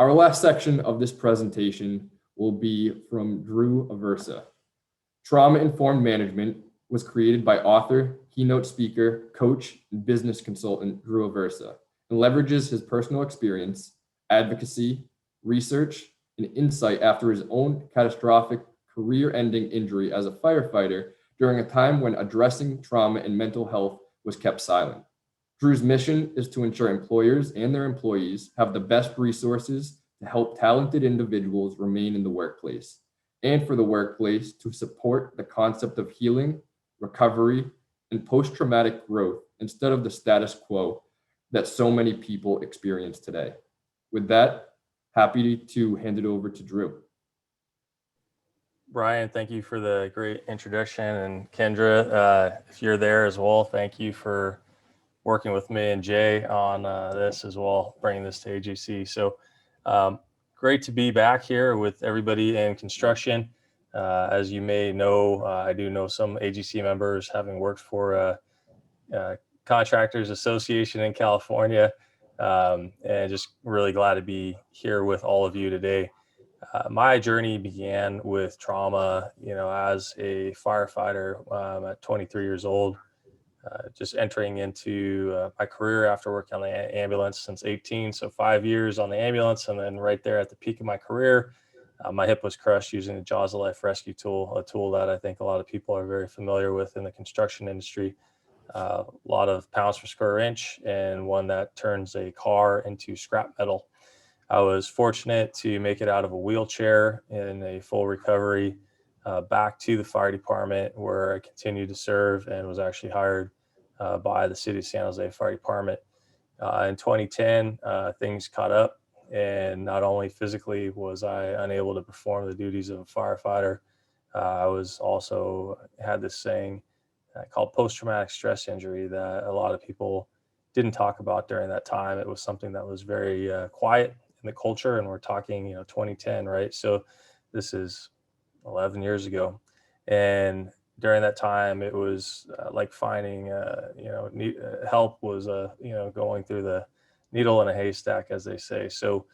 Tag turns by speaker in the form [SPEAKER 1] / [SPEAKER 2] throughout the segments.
[SPEAKER 1] Our last section of this presentation will be from Drew Aversa. Trauma-Informed Management was created by author, keynote speaker, coach, and business consultant Drew Aversa, and leverages his personal experience, advocacy, research, and insight after his own catastrophic career-ending injury as a firefighter during a time when addressing trauma and mental health was kept silent. Drew's mission is to ensure employers and their employees have the best resources to help talented individuals remain in the workplace, and for the workplace to support the concept of healing, recovery, and post-traumatic growth instead of the status quo that so many people experience today. With that, happy to hand it over to Drew.
[SPEAKER 2] Brian, thank you for the great introduction. And Kendra, if you're there as well, thank you for working with me and Jay on this as well, bringing this to AGC. So great to be back here with everybody in construction. As you may know, I do know some AGC members, having worked for Contractors Association in California, and just really glad to be here with all of you today. My journey began with trauma, as a firefighter at 23 years old, just entering into my career after working on the ambulance since 18. So 5 years on the ambulance. And then right there at the peak of my career, my hip was crushed using the Jaws of Life rescue tool, a tool that I think a lot of people are very familiar with in the construction industry. A lot of pounds per square inch, and one that turns a car into scrap metal. I was fortunate to make it out of a wheelchair in a full recovery back to the fire department, where I continued to serve and was actually hired by the city of San Jose Fire Department. In 2010, things caught up, and not only physically was I unable to perform the duties of a firefighter, I was also had this saying called post-traumatic stress injury that a lot of people didn't talk about during that time. It was something that was very quiet in the culture, and we're talking 2010, right? So this is 11 years ago, and during that time it was like finding help was going through the needle in a haystack, as they say. So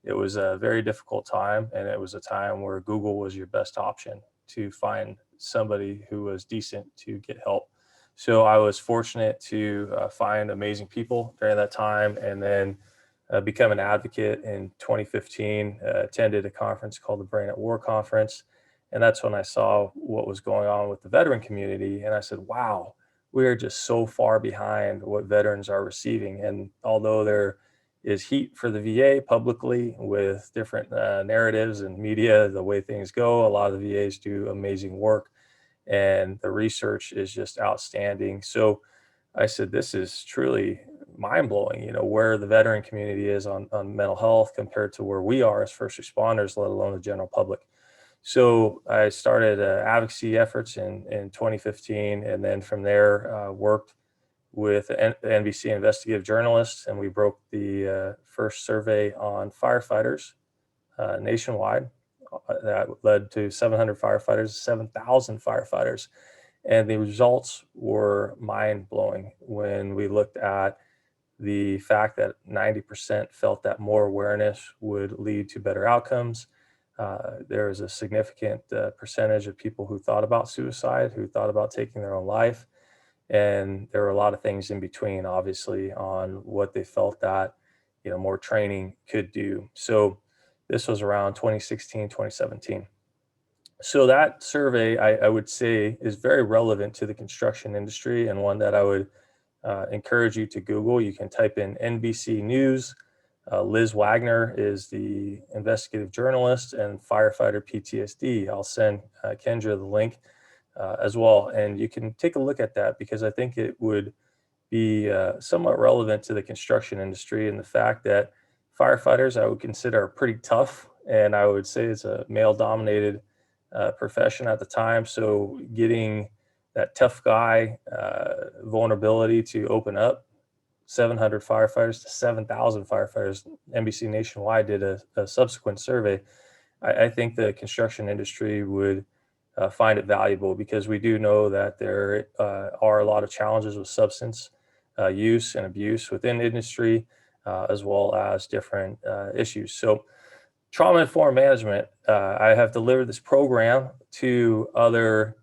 [SPEAKER 2] it was a very difficult time, and it was a time where Google was your best option to find somebody who was decent to get help. So I was fortunate to find amazing people during that time, and then become an advocate in 2015, attended a conference called the Brain at War Conference. And that's when I saw what was going on with the veteran community. And I said, wow, we are just so far behind what veterans are receiving. And although there is heat for the VA publicly with different narratives and media, the way things go, a lot of the VAs do amazing work, and the research is just outstanding. So I said, this is truly mind-blowing, where the veteran community is on mental health compared to where we are as first responders, let alone the general public. So I started advocacy efforts in 2015, and then from there worked with NBC investigative journalists, and we broke the first survey on firefighters nationwide. That led to 700 firefighters, 7,000 firefighters. And the results were mind-blowing when we looked at the fact that 90% felt that more awareness would lead to better outcomes. There was a significant percentage of people who thought about suicide, who thought about taking their own life. And there were a lot of things in between, obviously, on what they felt that, more training could do. So this was around 2016, 2017. So that survey, I would say, is very relevant to the construction industry, and one that I would encourage you to Google. You can type in NBC News. Liz Wagner is the investigative journalist, and firefighter PTSD. I'll send Kendra the link as well, and you can take a look at that, because I think it would be somewhat relevant to the construction industry, and the fact that firefighters I would consider are pretty tough, and I would say it's a male-dominated profession at the time. So getting that tough guy vulnerability to open up 700 firefighters to 7,000 firefighters, NBC Nationwide did a subsequent survey. I think the construction industry would find it valuable, because we do know that there are a lot of challenges with substance use and abuse within industry. as well as different issues. So trauma-informed management, I have delivered this program to other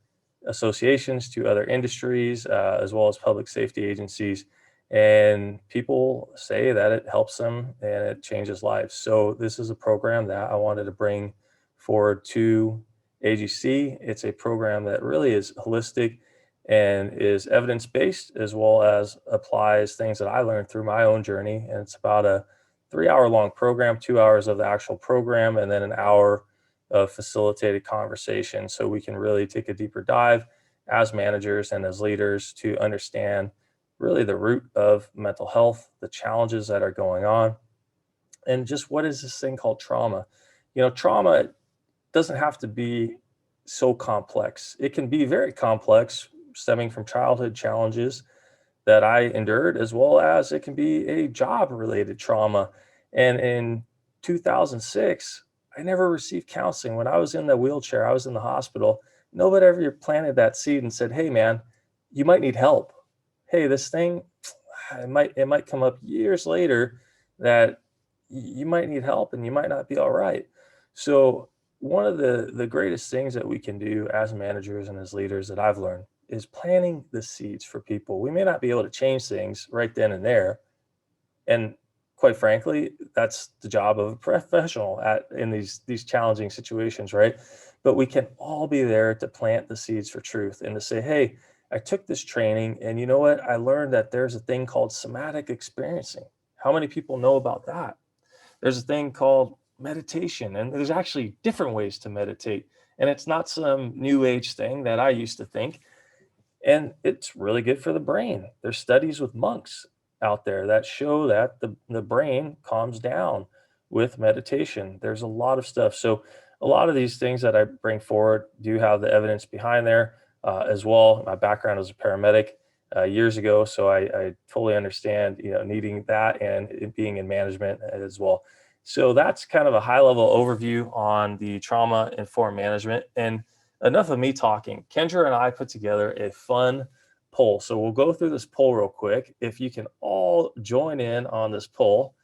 [SPEAKER 2] associations, to other industries, as well as public safety agencies. And people say that it helps them and it changes lives. So this is a program that I wanted to bring forward to AGC. It's a program that really is holistic and is evidence-based, as well as applies things that I learned through my own journey. And it's about a 3 hour long program, 2 hours of the actual program, and then an hour of facilitated conversation. So we can really take a deeper dive as managers and as leaders to understand really the root of mental health, the challenges that are going on, and just what is this thing called trauma. Trauma doesn't have to be so complex. It can be very complex, stemming from childhood challenges that I endured, as well as it can be a job related trauma. And in 2006, I never received counseling. When I was in the wheelchair, I was in the hospital. Nobody ever planted that seed and said, "Hey, man, you might need help. Hey, this thing, it might come up years later that you might need help and you might not be all right." So one of the greatest things that we can do as managers and as leaders that I've learned is planting the seeds for people. We may not be able to change things right then and there, and quite frankly, that's the job of a professional in these challenging situations, right? But we can all be there to plant the seeds for truth and to say, "Hey, I took this training, and you know what? I learned that there's a thing called somatic experiencing." How many people know about that? There's a thing called meditation, and there's actually different ways to meditate. And it's not some new age thing that I used to think. And it's really good for the brain. There's studies with monks out there that show that the brain calms down with meditation. There's a lot of stuff. So a lot of these things that I bring forward do have the evidence behind there as well. My background as a paramedic years ago, so I totally understand needing that and it being in management as well. So that's kind of a high level overview on the trauma informed management. And enough of me talking. Kendra and I put together a fun poll. So we'll go through this poll real quick. If you can all join in on this poll,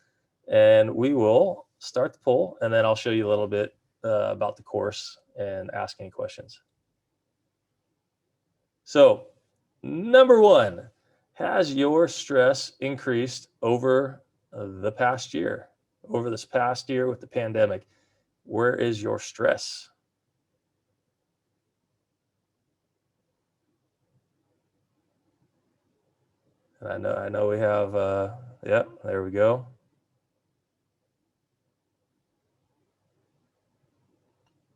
[SPEAKER 2] and we will start the poll, and then I'll show you a little bit about the course and ask any questions. So, number one, has your stress increased over the past year, over this past year with the pandemic? Where is your stress? And I know we have, yep, there we go.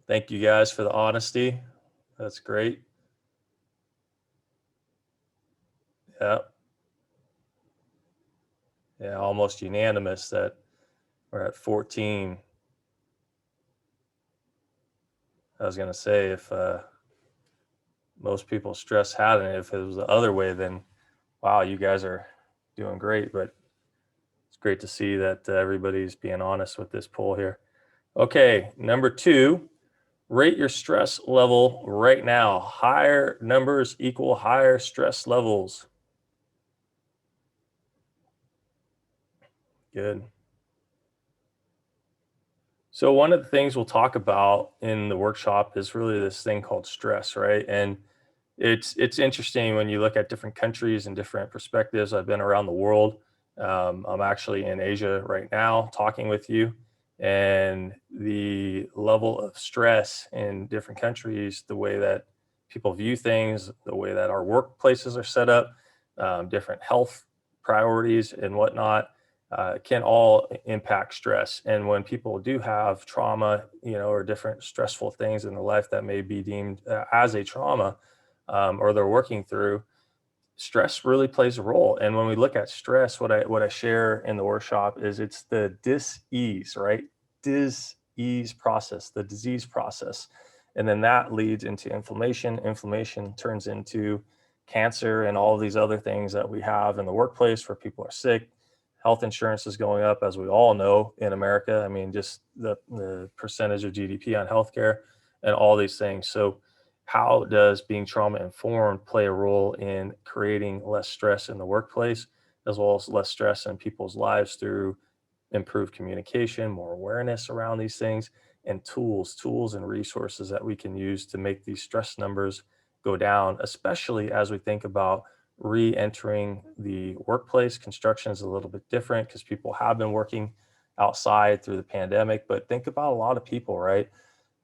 [SPEAKER 2] Thank you guys for the honesty. That's great. Yeah. Yeah, almost unanimous that we're at 14. I was going to say if most people's stress hadn't, if it was the other way, then wow, you guys are doing great. But it's great to see that everybody's being honest with this poll here. Okay, number two, rate your stress level right now. Higher numbers equal higher stress levels. Good. So one of the things we'll talk about in the workshop is really this thing called stress, right? And it's interesting when you look at different countries and different perspectives. I've been around the world. I'm actually in Asia right now talking with you, and the level of stress in different countries, the way that people view things, the way that our workplaces are set up, different health priorities and whatnot, can all impact stress. And when people do have trauma, or different stressful things in their life that may be deemed as a trauma, or they're working through, stress really plays a role. And when we look at stress, what I share in the workshop is it's the dis-ease, right? Dis-ease process, the disease process. And then that leads into inflammation. Inflammation turns into cancer and all of these other things that we have in the workplace where people are sick. Health insurance is going up, as we all know, in America. I mean, just the percentage of GDP on healthcare and all these things. So how does being trauma informed play a role in creating less stress in the workplace? as well as less stress in people's lives through improved communication, more awareness around these things, and tools and resources that we can use to make these stress numbers go down, especially as we think about re-entering the workplace. Construction is a little bit different because people have been working outside through the pandemic, but think about a lot of people, right,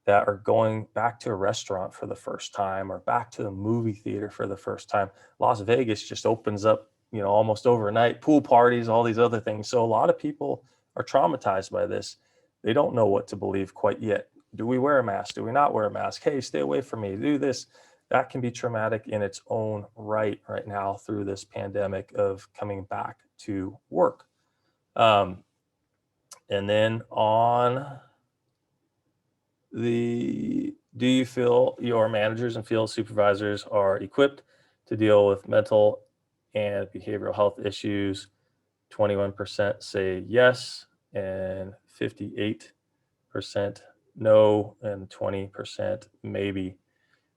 [SPEAKER 2] that are going back to a restaurant for the first time or back to the movie theater for the first time. Las Vegas just opens up, almost overnight, pool parties, all these other things. So a lot of people are traumatized by this. They don't know what to believe quite yet. Do we wear a mask? Do we not wear a mask? Hey, stay away from me. Do this. That can be traumatic in its own right now through this pandemic of coming back to work. And then on do you feel your managers and field supervisors are equipped to deal with mental and behavioral health issues? 21% say yes, and 58% no, and 20% maybe.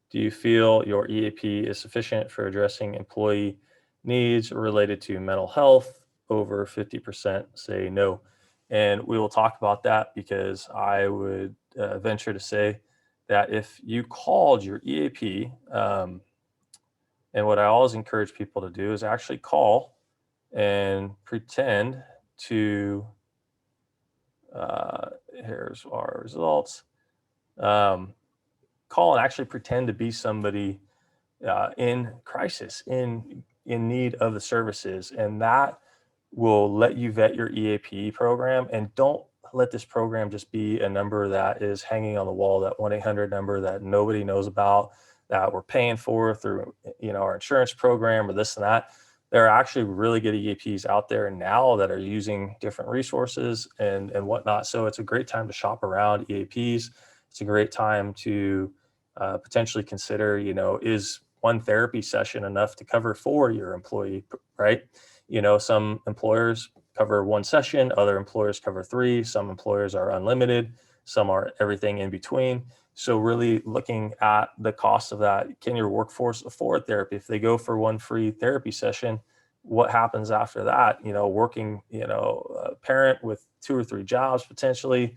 [SPEAKER 2] Do you feel your EAP is sufficient for addressing employee needs related to mental health? Over 50% say no. And we will talk about that because I would venture to say that if you called your EAP, and what I always encourage people to do is actually call and pretend to, here's our results. Call and actually pretend to be somebody in crisis, in need of the services, and that will let you vet your EAP program. And don't let this program just be a number that is hanging on the wall, that 1-800 number that nobody knows about, that we're paying for through our insurance program or this and that. There are actually really good EAPs out there now that are using different resources and whatnot. So it's a great time to shop around EAPs. It's a great time to potentially consider, is one therapy session enough to cover for your employee, right? Some employers cover one session, other employers cover 3, some employers are unlimited, some are everything in between. So really looking at the cost of that. Can your workforce afford therapy? If they go for one free therapy session, what happens after that? Working, a parent with 2 or 3 jobs potentially,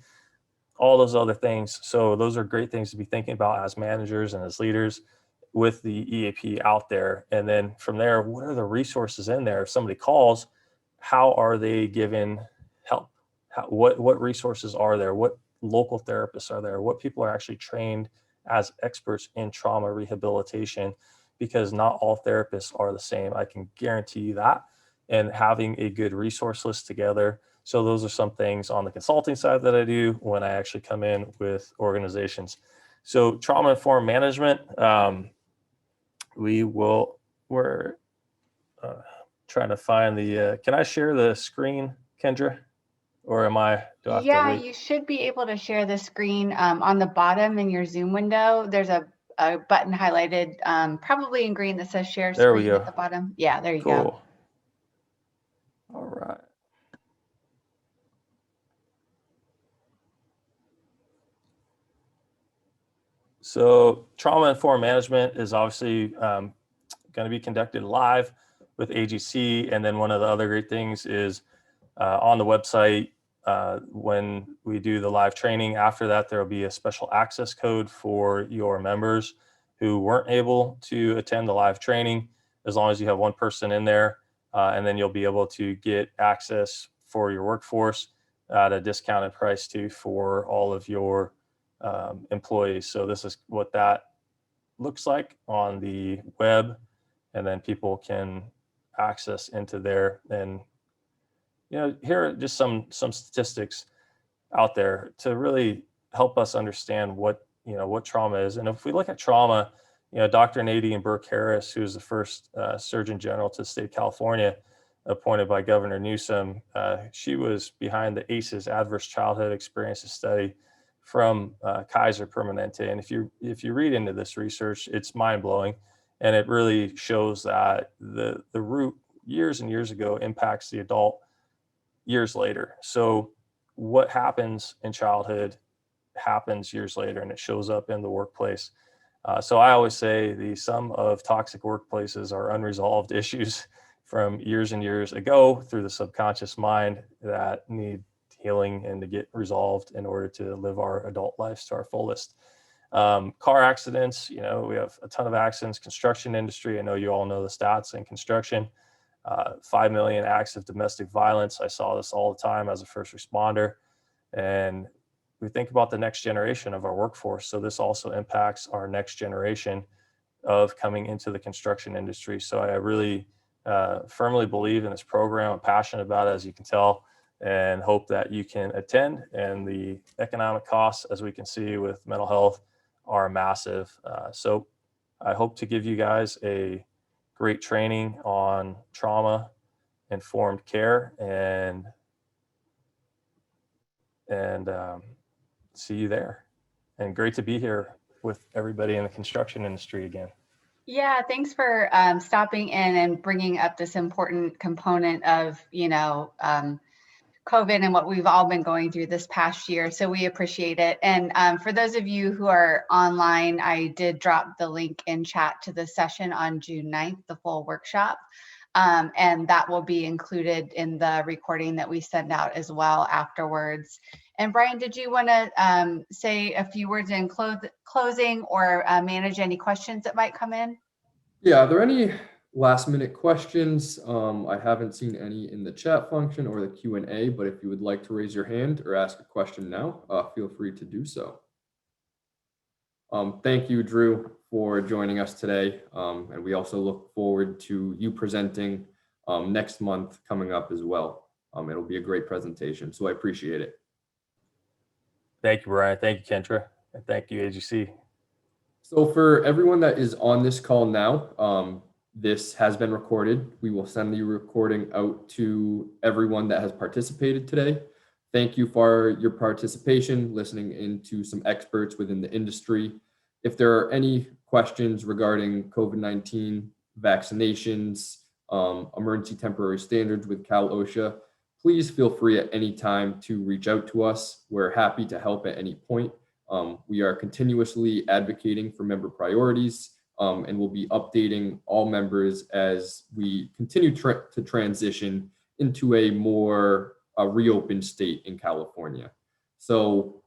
[SPEAKER 2] all those other things. So those are great things to be thinking about as managers and as leaders with the EAP out there. And then from there, what are the resources in there? If somebody calls, how are they given help? What resources are there? What local therapists are there? What people are actually trained as experts in trauma rehabilitation? Because not all therapists are the same. I can guarantee you that. And having a good resource list together. So those are some things on the consulting side that I do when I actually come in with organizations. So trauma-informed management, we're trying to find the, can I share the screen, Kendra? Or do I have to wait?
[SPEAKER 3] You should be able to share the screen on the bottom in your Zoom window. There's a button highlighted, probably in green, that says share
[SPEAKER 2] There we
[SPEAKER 3] screen
[SPEAKER 2] go.
[SPEAKER 3] at the bottom. Yeah, there you
[SPEAKER 2] Cool.
[SPEAKER 3] go.
[SPEAKER 2] All right. So trauma-informed management is obviously going to be conducted live with AGC. And then one of the other great things is on the website, when we do the live training, after that, there will be a special access code for your members who weren't able to attend the live training, as long as you have one person in there. And then you'll be able to get access for your workforce at a discounted price too for all of your employees. So this is what that looks like on the web, and then people can access into there. And here are just some statistics out there to really help us understand what trauma is. And if we look at trauma, Dr. Nadine Burke Harris, who is the first Surgeon General to the state of California, appointed by Governor Newsom, she was behind the ACEs, Adverse Childhood Experiences Study, from Kaiser Permanente. And if you read into this research, it's mind blowing, and it really shows that the root years and years ago impacts the adult years later. So what happens in childhood happens years later, and it shows up in the workplace. So I always say the sum of toxic workplaces are unresolved issues from years and years ago through the subconscious mind that need healing and to get resolved in order to live our adult lives to our fullest. Car accidents, we have a ton of accidents. Construction industry, I know you all know the stats in construction. 5 million acts of domestic violence. I saw this all the time as a first responder. And we think about the next generation of our workforce. So this also impacts our next generation of coming into the construction industry. So I really firmly believe in this program. I'm passionate about it, as you can tell, and hope that you can attend. And the economic costs, as we can see with mental health, are massive. So I hope to give you guys a great training on trauma-informed care, and see you there. And great to be here with everybody in the construction industry again.
[SPEAKER 3] Yeah, thanks for stopping in and bringing up this important component of, COVID and what we've all been going through this past year. So we appreciate it. And for those of you who are online, I did drop the link in chat to the session on June 9th, the full workshop. And that will be included in the recording that we send out as well afterwards. And Brian, did you want to say a few words in closing or manage any questions that might come in?
[SPEAKER 1] Yeah, are there any last minute questions? I haven't seen any in the chat function or the Q&A, but if you would like to raise your hand or ask a question now, feel free to do so. Thank you, Drew, for joining us today. And we also look forward to you presenting next month coming up as well. It'll be a great presentation, so I appreciate it.
[SPEAKER 2] Thank you, Brian. Thank you, Kendra. And thank you, AGC.
[SPEAKER 1] So for everyone that is on this call now, this has been recorded. We will send the recording out to everyone that has participated today. Thank you for your participation, listening into some experts within the industry. If there are any questions regarding COVID-19 vaccinations, emergency temporary standards with Cal OSHA, please feel free at any time to reach out to us. We're happy to help at any point. We are continuously advocating for member priorities, and we'll be updating all members as we continue to transition into a more reopened state in California. So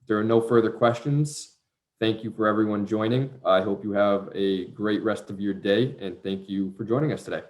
[SPEAKER 1] there are no further questions. Thank you for everyone joining. I hope you have a great rest of your day, and thank you for joining us today.